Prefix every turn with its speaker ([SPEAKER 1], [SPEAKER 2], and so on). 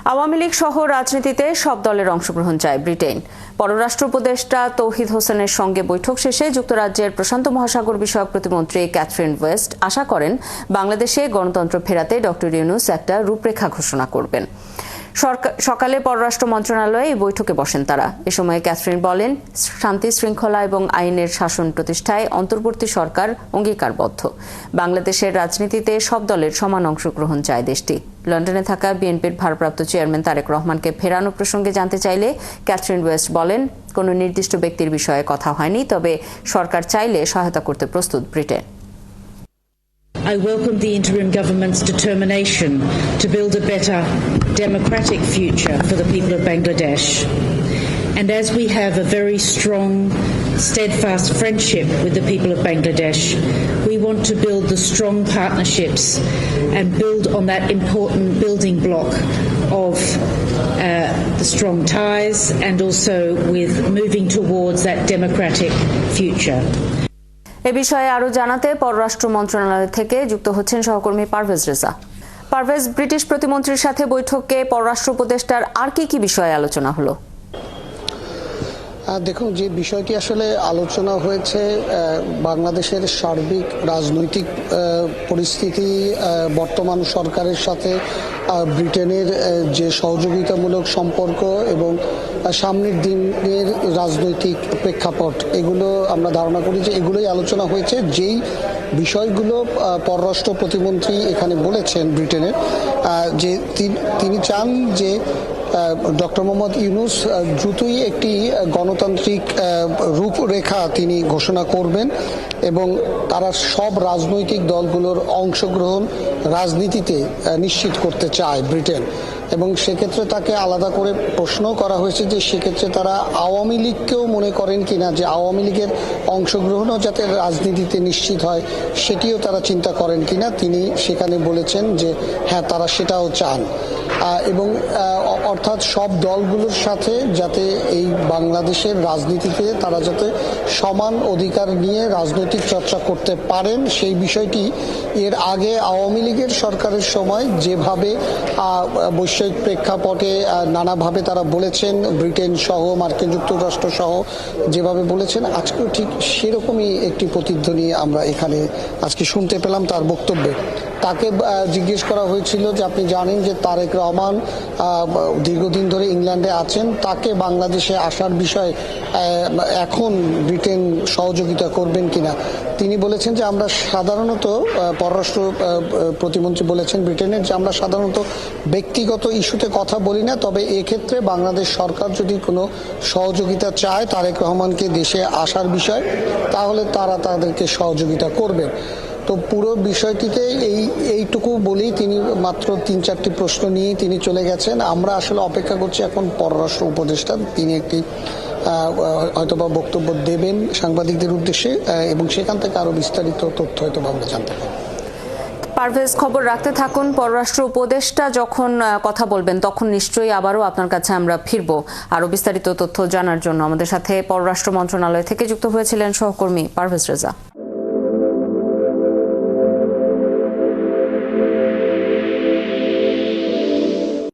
[SPEAKER 1] আওয়ামী লীগ সহ রাজনীতিতে সব দলের অংশগ্রহণ চায় ব্রিটেন। পররাষ্ট্র উপদেষ্টা তৌহিদ হোসেনের সঙ্গে বৈঠক শেষে যুক্তরাজ্যের প্রশান্ত মহাসাগর বিষয়ক প্রতিমন্ত্রী ক্যাথরিন ওয়েস্ট আশা করেন বাংলাদেশে গণতন্ত্র ফেরাতে ডক্টর ইউনূস একটা রূপরেখা ঘোষণা করবেন। সকালে পররাষ্ট্র মন্ত্রণালয়ে এই বৈঠকে বসেন তারা। এ সময় ক্যাথরিন বলেন, শান্তি শৃঙ্খলা এবং আইনের শাসন প্রতিষ্ঠায় অন্তর্বর্তী সরকার অঙ্গীকারবদ্ধ। বাংলাদেশের রাজনীতিতে সব দলের সমান অংশগ্রহণ চায় দেশটি। লন্ডনে থাকা বিএনপির ভারপ্রাপ্ত চেয়ারম্যান তারেক রহমানকে ফেরানো প্রসঙ্গে জানতে চাইলে ক্যাথরিন ওয়েস্ট বলেন, কোনো নির্দিষ্ট ব্যক্তির বিষয়ে কথা হয়নি, তবে সরকার চাইলে সহায়তা করতে প্রস্তুত Britain.
[SPEAKER 2] I welcome the interim government's determination to build a better democratic future for the people of Bangladesh. And as we have a very strong, steadfast friendship with the people of Bangladesh, we want to build the strong partnerships and build on that important building block of the strong ties and also with moving towards that democratic future.
[SPEAKER 1] এ বিষয়ে আরো জানাতে পররাষ্ট্র মন্ত্রণালয় থেকে যুক্ত হচ্ছেন সহকর্মী Parvez Reza. Parvez, British প্রতিমন্ত্রীর সাথে বৈঠকে পররাষ্ট্র উপদেষ্টার আর কি বিষয়ে আলোচনা হলো?
[SPEAKER 3] দেখুন, যে বিষয়টি আসলে আলোচনা হয়েছে, বাংলাদেশের সার্বিক রাজনৈতিক পরিস্থিতি, বর্তমান সরকারের সাথে ব্রিটেনের যে সহযোগিতামূলক সম্পর্ক এবং সামনের দিনের রাজনৈতিক প্রেক্ষাপট, এগুলো আমরা ধারণা করি যে এগুলোই আলোচনা হয়েছে। যেই বিষয়গুলো পররাষ্ট্র প্রতিমন্ত্রী এখানে বলেছেন ব্রিটেনের, যে তিনি চান যে ডক্টর মোহাম্মদ ইউনূস দ্রুতই একটি গণতান্ত্রিক রূপরেখা তিনি ঘোষণা করবেন এবং তারা সব রাজনৈতিক দলগুলোর অংশগ্রহণ রাজনীতিতে নিশ্চিত করতে চায় ব্রিটেন। এবং সেক্ষেত্রে তাকে আলাদা করে প্রশ্ন করা হয়েছে যে সেক্ষেত্রে তারা আওয়ামী লীগকেও মনে করেন কিনা, যে আওয়ামী লীগের অংশগ্রহণও যাতে রাজনীতিতে নিশ্চিত হয় সেটিও তারা চিন্তা করেন কিনা। তিনি সেখানে বলেছেন যে হ্যাঁ, তারা সেটাও চান এবং অর্থাৎ সব দলগুলোর সাথে যাতে এই বাংলাদেশের রাজনীতিতে তারা যাতে সমান অধিকার নিয়ে রাজনৈতিক চর্চা করতে পারেন, সেই বিষয়টি এর আগে আওয়ামী লীগের সরকারের সময় যেভাবে বৈশ্বিক প্রেক্ষাপটে নানাভাবে তারা বলেছেন, ব্রিটেন সহ মার্কিন যুক্তরাষ্ট্র সহ যেভাবে বলেছেন, আজকেও ঠিক সেরকমই একটি প্রতিধ্বনি আমরা এখানে আজকে শুনতে পেলাম তার বক্তব্যে। তাকে জিজ্ঞেস করা হয়েছিল যে আপনি জানেন যে তারেক রহমান দীর্ঘদিন ধরে ইংল্যান্ডে আছেন, তাকে বাংলাদেশে আসার বিষয়ে এখন ব্রিটেন সহযোগিতা করবেন কিনা। তিনি বলেছেন যে আমরা সাধারণত, পররাষ্ট্র প্রতিমন্ত্রী বলেছেন ব্রিটেনের, যে আমরা সাধারণত ব্যক্তিগত ইস্যুতে কথা বলি না, তবে এক্ষেত্রে বাংলাদেশ সরকার যদি কোনো সহযোগিতা চায় তারেক রহমানকে দেশে আসার বিষয়, তাহলে তারা তাদেরকে সহযোগিতা করবেন। তো পুরো বিষয়টিতে এইটুকু বলেই তিনি মাত্র ৩-৪টি প্রশ্ন নিয়েই তিনি চলে গেছেন। আমরা আসলে অপেক্ষা করছি এখন পররাষ্ট্র উপদেষ্টা, তিনি একটি হয়তোবা বক্তব্য দেবেন সাংবাদিকদের উদ্দেশ্যে এবং সেখান থেকে আরো বিস্তারিত তথ্য হয়তো আমরা জানতে পারব।
[SPEAKER 1] পারভেজ, খবর রাখতে থাকুন। পররাষ্ট্র উপদেষ্টা যখন কথা বলবেন তখন নিশ্চয়ই আবারও আপনার কাছে আমরা ফিরবো আরো বিস্তারিত তথ্য জানার জন্য। আমাদের সাথে পররাষ্ট্র মন্ত্রণালয় থেকে যুক্ত হয়েছিলেন সহকর্মী পারভেজ রেজা।